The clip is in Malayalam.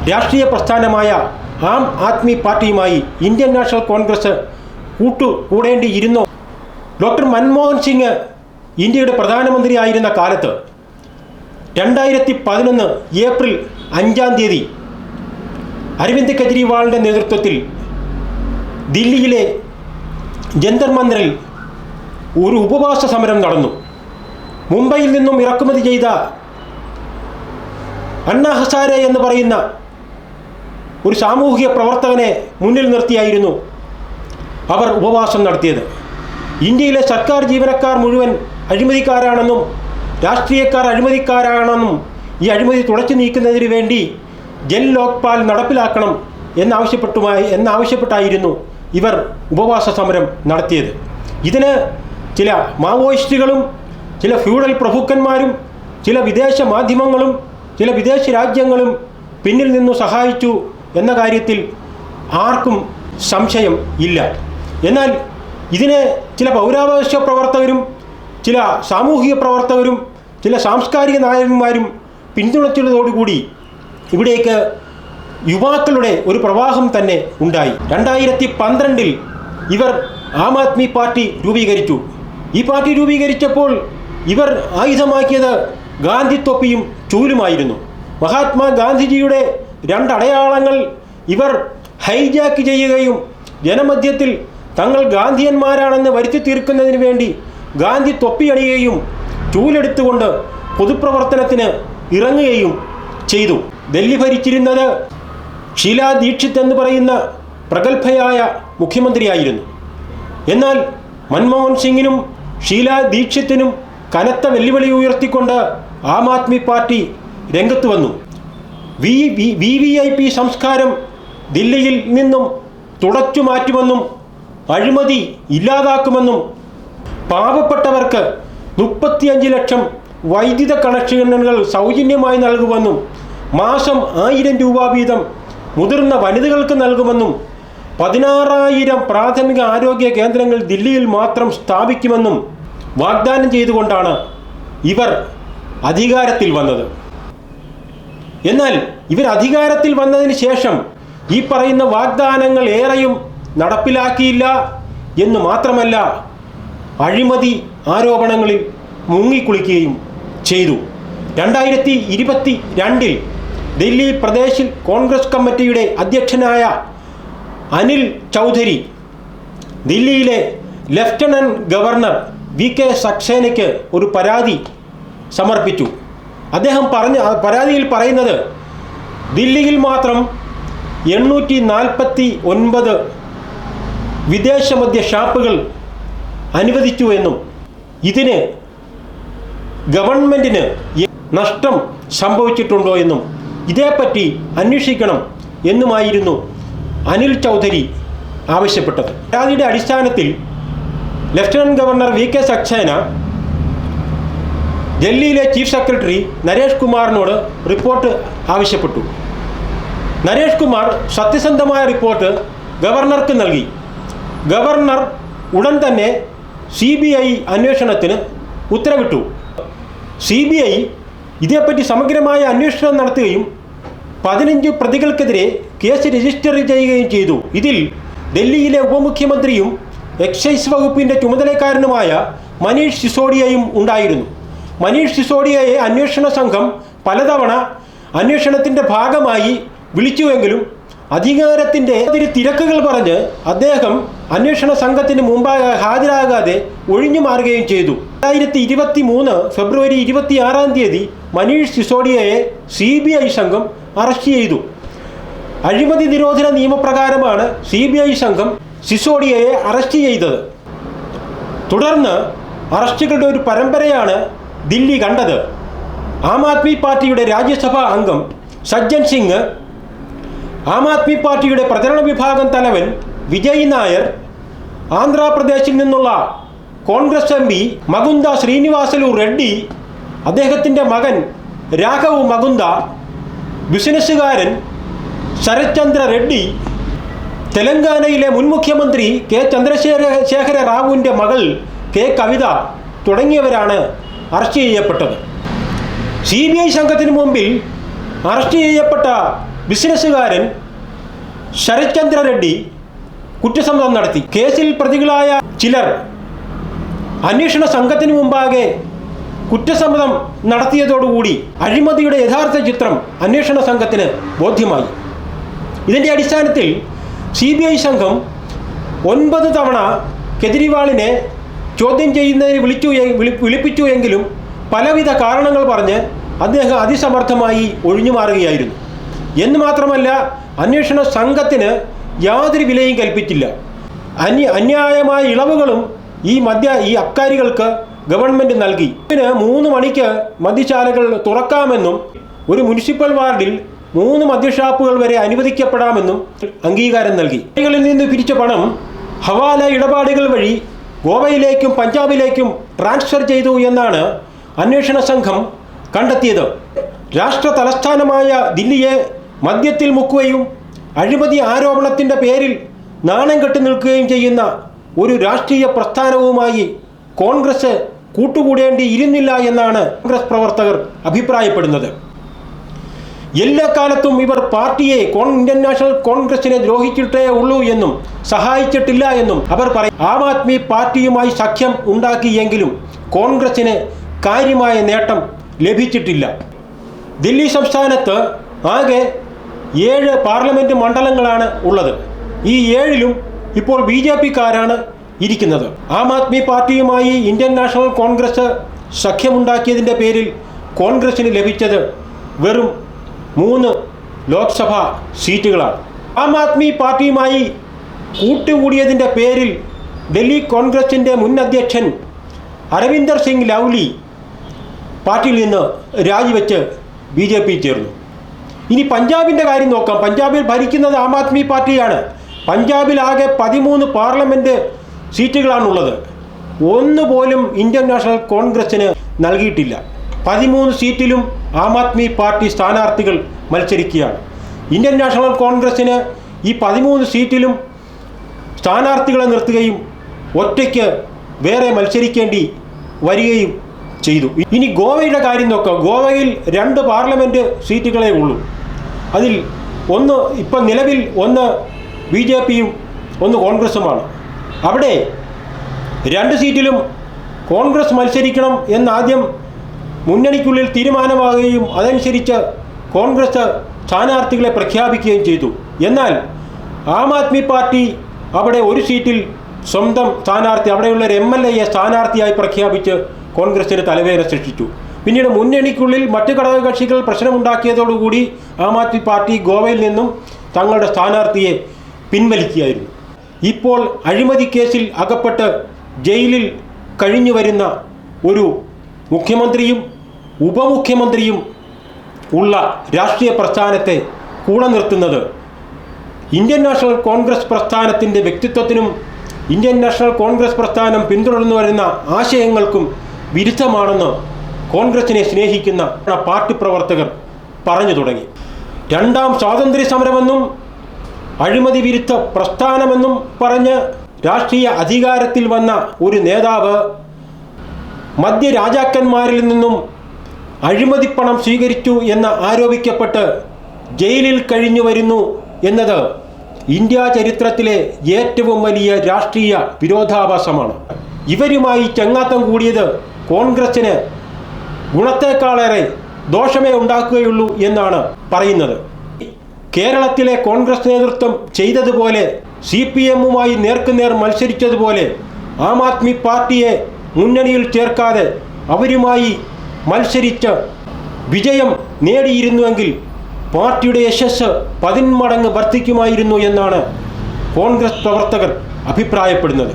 രാഷ്ട്രീയ പ്രസ്ഥാനമായ ആം ആദ്മി പാർട്ടിയുമായി ഇന്ത്യൻ നാഷണൽ കോൺഗ്രസ് കൂട്ടുകൂടേണ്ടിയിരുന്നോ? ഡോക്ടർ മൻമോഹൻ സിംഗ് ഇന്ത്യയുടെ പ്രധാനമന്ത്രിയായിരുന്ന കാലത്ത് 2011 ഏപ്രിൽ 5 അരവിന്ദ് കെജ്രിവാളിൻ്റെ നേതൃത്വത്തിൽ ദില്ലിയിലെ ജന്തർ മന്ദിറിൽ ഒരു ഉപവാസ സമരം നടന്നു. മുംബൈയിൽ നിന്നും ഇറക്കുമതി ചെയ്ത അണ്ണാ ഹസാരെ എന്ന് പറയുന്ന ഒരു സാമൂഹിക പ്രവർത്തകനെ മുന്നിൽ നിർത്തിയായിരുന്നു അവർ ഉപവാസം നടത്തിയത്. ഇന്ത്യയിലെ സർക്കാർ ജീവനക്കാർ മുഴുവൻ അഴിമതിക്കാരാണെന്നും രാഷ്ട്രീയക്കാർ അഴിമതിക്കാരാണെന്നും ഈ അഴിമതി തുടച്ചു നീക്കുന്നതിന് വേണ്ടി ജൽ ലോക്പാൽ നടപ്പിലാക്കണം എന്നാവശ്യപ്പെട്ടായിരുന്നു ഇവർ ഉപവാസ സമരം നടത്തിയത്. ഇതിന് ചില മാവോയിസ്റ്റുകളും ചില ഫ്യൂഡൽ പ്രഭുക്കന്മാരും ചില വിദേശ മാധ്യമങ്ങളും ചില വിദേശ രാജ്യങ്ങളും പിന്നിൽ നിന്നു സഹായിച്ചു എന്ന കാര്യത്തിൽ ആർക്കും സംശയം ഇല്ല. എന്നാൽ ഇതിനെ ചില പൗരാവകാശ പ്രവർത്തകരും ചില സാമൂഹിക പ്രവർത്തകരും ചില സാംസ്കാരിക നായകന്മാരും പിന്തുണച്ചതോടുകൂടി ഇവിടേക്ക് യുവാക്കളുടെ ഒരു പ്രവാഹം തന്നെ ഉണ്ടായി. 2012 ഇവർ ആം ആദ്മി പാർട്ടി രൂപീകരിച്ചു. ഈ പാർട്ടി രൂപീകരിച്ചപ്പോൾ ഇവർ ആയുധമാക്കിയത് ഗാന്ധി തൊപ്പിയും ചൂലുമായിരുന്നു. മഹാത്മാഗാന്ധിജിയുടെ 2 അടയാളങ്ങൾ ഇവർ ഹൈജാക്ക് ചെയ്യുകയും ജനമധ്യത്തിൽ തങ്ങൾ ഗാന്ധിയന്മാരാണെന്ന് വരുത്തി തീർക്കുന്നതിന് വേണ്ടി ഗാന്ധി തൊപ്പി അണിയുകയും ചൂലെടുത്തുകൊണ്ട് പൊതുപ്രവർത്തനത്തിന് ഇറങ്ങുകയും ചെയ്തു. ഡൽഹി ഭരിച്ചിരുന്നത് ഷീലാ ദീക്ഷിത് എന്ന് പറയുന്ന പ്രഗത്ഭയായ മുഖ്യമന്ത്രിയായിരുന്നു. എന്നാൽ മൻമോഹൻ സിംഗിനും ഷീലാ ദീക്ഷിത്തിനും കനത്ത വെല്ലുവിളി ഉയർത്തിക്കൊണ്ട് ആം ആദ്മി പാർട്ടി രംഗത്ത് വന്നു. VVIP സംസ്കാരം ദില്ലിയിൽ നിന്നും തുടച്ചു മാറ്റുമെന്നും അഴിമതി ഇല്ലാതാക്കുമെന്നും പാവപ്പെട്ടവർക്ക് 35 ലക്ഷം വൈദ്യുത കണക്ഷനുകൾ സൗജന്യമായി നൽകുമെന്നും മാസം 1000 രൂപ വീതം മുതിർന്ന വനിതകൾക്ക് നൽകുമെന്നും 16,000 പ്രാഥമിക ആരോഗ്യ കേന്ദ്രങ്ങൾ ദില്ലിയിൽ മാത്രം സ്ഥാപിക്കുമെന്നും വാഗ്ദാനം ചെയ്തുകൊണ്ടാണ് ഇവർ അധികാരത്തിൽ വന്നത്. എന്നാൽ ഇവർ അധികാരത്തിൽ വന്നതിന് ശേഷം ഈ പറയുന്ന വാഗ്ദാനങ്ങൾ ഏറെയും നടപ്പിലാക്കിയില്ല എന്ന് മാത്രമല്ല, അഴിമതി ആരോപണങ്ങളിൽ മുങ്ങിക്കുളിക്കുകയും ചെയ്തു. 2022 ഡൽഹി പ്രദേശ് കോൺഗ്രസ് കമ്മിറ്റിയുടെ അധ്യക്ഷനായ അനിൽ ചൗധരി ദില്ലിയിലെ ലഫ്റ്റനന്റ് ഗവർണർ VK സക്സേനയ്ക്ക് ഒരു പരാതി സമർപ്പിച്ചു. അദ്ദേഹം പരാതിയിൽ പറയുന്നത് ദില്ലിയിൽ മാത്രം 849 വിദേശ മദ്യ ഷാപ്പുകൾ അനുവദിച്ചു എന്നും ഇതിന് ഗവൺമെൻറ്റിന് നഷ്ടം സംഭവിച്ചിട്ടുണ്ടോ എന്നും ഇതേപ്പറ്റി അന്വേഷിക്കണം എന്നുമായിരുന്നു അനിൽ ചൗധരി ആവശ്യപ്പെട്ടത്. പരാതിയുടെ അടിസ്ഥാനത്തിൽ ലഫ്റ്റനന്റ് ഗവർണർ VK സക്സേന ഡൽഹിയിലെ ചീഫ് സെക്രട്ടറി നരേഷ് കുമാറിനോട് റിപ്പോർട്ട് ആവശ്യപ്പെട്ടു. നരേഷ് കുമാർ സത്യസന്ധമായ റിപ്പോർട്ട് ഗവർണർക്ക് നൽകി. ഗവർണർ ഉടൻ തന്നെ CBI അന്വേഷണത്തിന് ഉത്തരവിട്ടു. CBI ഇതേപ്പറ്റി സമഗ്രമായ അന്വേഷണം നടത്തുകയും 15 പ്രതികൾക്കെതിരെ കേസ് രജിസ്റ്റർ ചെയ്യുകയും ചെയ്തു. ഇതിൽ ഡൽഹിയിലെ ഉപമുഖ്യമന്ത്രിയും എക്സൈസ് വകുപ്പിൻ്റെ ചുമതലക്കാരനുമായ മനീഷ് സിസോഡിയയും ഉണ്ടായിരുന്നു. മനീഷ് സിസോഡിയയെ അന്വേഷണ സംഘം പലതവണ അന്വേഷണത്തിൻ്റെ ഭാഗമായി വിളിച്ചുവെങ്കിലും അധികാരത്തിൻ്റെ തിരക്കുകൾ പറഞ്ഞ് അദ്ദേഹം അന്വേഷണ സംഘത്തിന് മുമ്പായി ഹാജരാകാതെ ഒഴിഞ്ഞു മാറുകയും ചെയ്തു. 2023 ഫെബ്രുവരി 26 മനീഷ് സിസോഡിയയെ CBI സംഘം അറസ്റ്റ് ചെയ്തു. അഴിമതി നിരോധന നിയമപ്രകാരമാണ് CBI സംഘം സിസോഡിയയെ അറസ്റ്റ് ചെയ്തത്. തുടർന്ന് അറസ്റ്റുകളുടെ ഒരു പരമ്പരയാണ് ദില്ലി കണ്ടത്. ആം ആദ്മി പാർട്ടിയുടെ രാജ്യസഭാ അംഗം സജ്ജൻ സിംഗ്, ആം ആദ്മി പാർട്ടിയുടെ പ്രചരണ വിഭാഗം തലവൻ വിജയ് നായർ, ആന്ധ്രാപ്രദേശിൽ നിന്നുള്ള കോൺഗ്രസ് MP മകുന്ദ ശ്രീനിവാസലു റെഡ്ഡി, അദ്ദേഹത്തിൻ്റെ മകൻ രാഘവ് മകുന്ദ, ബിസിനസ്സുകാരൻ ശരത് ചന്ദ്ര റെഡ്ഡി, തെലങ്കാനയിലെ മുൻ മുഖ്യമന്ത്രി K ചന്ദ്രശേഖര റാവുവിൻ്റെ മകൾ K കവിത തുടങ്ങിയവരാണ് അറസ്റ്റ് ചെയ്യപ്പെട്ടത്. CBI സംഘത്തിന് മുമ്പിൽ അറസ്റ്റ് ചെയ്യപ്പെട്ട ബിസിനസ്സുകാരൻ ശരത് ചന്ദ്ര റെഡ്ഡി കുറ്റസമ്മതം നടത്തി. കേസിൽ പ്രതികളായ ചിലർ അന്വേഷണ സംഘത്തിന് മുമ്പാകെ കുറ്റസമ്മതം നടത്തിയതോടുകൂടി അഴിമതിയുടെ യഥാർത്ഥ ചിത്രം അന്വേഷണ സംഘത്തിന് ബോധ്യമായി. ഇതിൻ്റെ അടിസ്ഥാനത്തിൽ CBI സംഘം 9 തവണ കെജ്രിവാളിനെ ചോദ്യം ചെയ്യുന്നതിന് വിളിപ്പിച്ചു എങ്കിലും പലവിധ കാരണങ്ങൾ പറഞ്ഞ് അദ്ദേഹം അതിസമർത്ഥമായി ഒഴിഞ്ഞു മാറുകയായിരുന്നു. എന്ന് മാത്രമല്ല, അന്വേഷണ സംഘത്തിന് യാതൊരു വിലയും കൽപ്പിച്ചില്ല. അന്യായമായ ഇളവുകളും ഈ അബ്കാരികൾക്ക് ഗവൺമെൻറ് നൽകി. 3 മണിക്ക് മദ്യശാലകൾ തുറക്കാമെന്നും ഒരു മുനിസിപ്പൽ വാർഡിൽ 3 മദ്യഷാപ്പുകൾ വരെ അനുവദിക്കപ്പെടാമെന്നും അംഗീകാരം നൽകി. ിൽ നിന്ന് പിരിച്ച പണം ഹവാല ഇടപാടുകൾ വഴി ഗോവയിലേക്കും പഞ്ചാബിലേക്കും ട്രാൻസ്ഫർ ചെയ്തു എന്നാണ് അന്വേഷണ സംഘം കണ്ടെത്തിയത്. രാഷ്ട്ര തലസ്ഥാനമായ ദില്ലിയെ മദ്യത്തിൽ മുക്കുകയും അഴിമതി ആരോപണത്തിൻ്റെ പേരിൽ നാണം കെട്ടി നിൽക്കുകയും ചെയ്യുന്ന ഒരു രാഷ്ട്രീയ പ്രസ്ഥാനവുമായി കോൺഗ്രസ് കൂട്ടുകൂടേണ്ടിയിരുന്നില്ല എന്നാണ് കോൺഗ്രസ് പ്രവർത്തകർ അഭിപ്രായപ്പെടുന്നത്. എല്ലാ കാലത്തും ഇവർ പാർട്ടിയെ ഇന്ത്യൻ നാഷണൽ കോൺഗ്രസിനെ ദ്രോഹിച്ചിട്ടേ ഉള്ളൂ എന്നും സഹായിച്ചിട്ടില്ല എന്നും അവർ പറയും. ആം ആദ്മി പാർട്ടിയുമായി സഖ്യം ഉണ്ടാക്കിയെങ്കിലും കോൺഗ്രസിന് കാര്യമായ നേട്ടം ലഭിച്ചിട്ടില്ല. ദില്ലി സംസ്ഥാനത്ത് ആകെ 7 പാർലമെൻറ്റ് മണ്ഡലങ്ങളാണ് ഉള്ളത്. ഈ 7ലും ഇപ്പോൾ BJP-ക്കാരാണ് ഇരിക്കുന്നത്. ആം ആദ്മി പാർട്ടിയുമായി ഇന്ത്യൻ നാഷണൽ കോൺഗ്രസ് സഖ്യമുണ്ടാക്കിയതിൻ്റെ പേരിൽ കോൺഗ്രസിന് ലഭിച്ചത് വെറും 3 ലോക്സഭാ സീറ്റുകളാണ്. ആം ആദ്മി പാർട്ടിയുമായി കൂട്ടുകൂടിയതിൻ്റെ പേരിൽ ഡൽഹി കോൺഗ്രസിൻ്റെ മുൻ അധ്യക്ഷൻ അരവിന്ദർ സിംഗ് ലൗലി പാർട്ടിയിൽ നിന്ന് രാജിവെച്ച് BJP ചേർന്നു. ഇനി പഞ്ചാബിൻ്റെ കാര്യം നോക്കാം. പഞ്ചാബിൽ ഭരിക്കുന്നത് ആം ആദ്മി പാർട്ടിയാണ്. പഞ്ചാബിൽ ആകെ 13 പാർലമെൻറ്റ് സീറ്റുകളാണുള്ളത്. ഒന്നുപോലും ഇന്ത്യൻ നാഷണൽ കോൺഗ്രസിന് നൽകിയിട്ടില്ല. 13 സീറ്റിലും ആം ആദ്മി പാർട്ടി സ്ഥാനാർത്ഥികൾ മത്സരിക്കുകയാണ്. ഇന്ത്യൻ നാഷണൽ കോൺഗ്രസിന് ഈ 13 സീറ്റിലും സ്ഥാനാർത്ഥികളെ നിർത്തുകയും ഒറ്റയ്ക്ക് വേറെ മത്സരിക്കേണ്ടി വരികയും ചെയ്തു. ഇനി ഗോവയുടെ കാര്യം നോക്കാം. ഗോവയിൽ 2 പാർലമെൻറ്റ് സീറ്റുകളേ ഉള്ളൂ. അതിൽ ഇപ്പം നിലവിൽ 1 BJP-യും 1 കോൺഗ്രസുമാണ്. അവിടെ 2 സീറ്റിലും കോൺഗ്രസ് മത്സരിക്കണം എന്നാദ്യം മുന്നണിക്കുള്ളിൽ തീരുമാനമാകുകയും അതനുസരിച്ച് കോൺഗ്രസ് സ്ഥാനാർത്ഥികളെ പ്രഖ്യാപിക്കുകയും ചെയ്തു. എന്നാൽ ആം ആദ്മി പാർട്ടി അവിടെ 1 സീറ്റിൽ സ്വന്തം സ്ഥാനാർത്ഥി, അവിടെയുള്ള ഒരു MLA-യെ സ്ഥാനാർത്ഥിയായി പ്രഖ്യാപിച്ച് കോൺഗ്രസിന് തലവേദന സൃഷ്ടിച്ചു. പിന്നീട് മുന്നണിക്കുള്ളിൽ മറ്റ് ഘടകകക്ഷികൾ പ്രശ്നമുണ്ടാക്കിയതോടുകൂടി ആം ആദ്മി പാർട്ടി ഗോവയിൽ നിന്നും തങ്ങളുടെ സ്ഥാനാർത്ഥിയെ പിൻവലിക്കുകയായിരുന്നു. ഇപ്പോൾ അഴിമതി കേസിൽ അകപ്പെട്ട് ജയിലിൽ കഴിഞ്ഞു വരുന്ന ഒരു മുഖ്യമന്ത്രിയും ഉപമുഖ്യമന്ത്രിയും ഉള്ള രാഷ്ട്രീയ പ്രസ്ഥാനത്തെ കൂടെ നിർത്തുന്നത് ഇന്ത്യൻ നാഷണൽ കോൺഗ്രസ് പ്രസ്ഥാനത്തിൻ്റെ വ്യക്തിത്വത്തിനും ഇന്ത്യൻ നാഷണൽ കോൺഗ്രസ് പ്രസ്ഥാനം പിന്തുടർന്നു വരുന്ന ആശയങ്ങൾക്കും വിരുദ്ധമാണെന്ന് കോൺഗ്രസിനെ സ്നേഹിക്കുന്ന പാർട്ടി പ്രവർത്തകർ പറഞ്ഞു തുടങ്ങി. 2ാം സ്വാതന്ത്ര്യ സമരമെന്നും അഴിമതി വിരുദ്ധ പ്രസ്ഥാനമെന്നും പറഞ്ഞ് രാഷ്ട്രീയ അധികാരത്തിൽ വന്ന ഒരു നേതാവ് മദ്യരാജാക്കന്മാരിൽ നിന്നും അഴിമതിപ്പണം സ്വീകരിച്ചു എന്ന് ആരോപിക്കപ്പെട്ട് ജയിലിൽ കഴിഞ്ഞു വരുന്നു എന്നത് ഇന്ത്യ ചരിത്രത്തിലെ ഏറ്റവും വലിയ രാഷ്ട്രീയ വിരോധാഭാസമാണ്. ഇവരുമായി ചങ്ങാത്തം കൂടിയത് കോൺഗ്രസിന് ഗുണത്തേക്കാളേറെ ദോഷമേ ഉണ്ടാക്കുകയുള്ളൂ എന്നാണ് പറയുന്നത്. കേരളത്തിലെ കോൺഗ്രസ് നേതൃത്വം ചെയ്തതുപോലെ CPM-മായി നേർക്കുനേർ മത്സരിച്ചതുപോലെ ആം ആദ്മി പാർട്ടിയെ മുന്നണിയിൽ ചേർക്കാതെ അവരുമായി മത്സരിച്ച് വിജയം നേടിയിരുന്നുവെങ്കിൽ പാർട്ടിയുടെ യശസ് 10 മടങ്ങ് വർദ്ധിക്കുമായിരുന്നു എന്നാണ് കോൺഗ്രസ് പ്രവർത്തകർ അഭിപ്രായപ്പെടുന്നത്.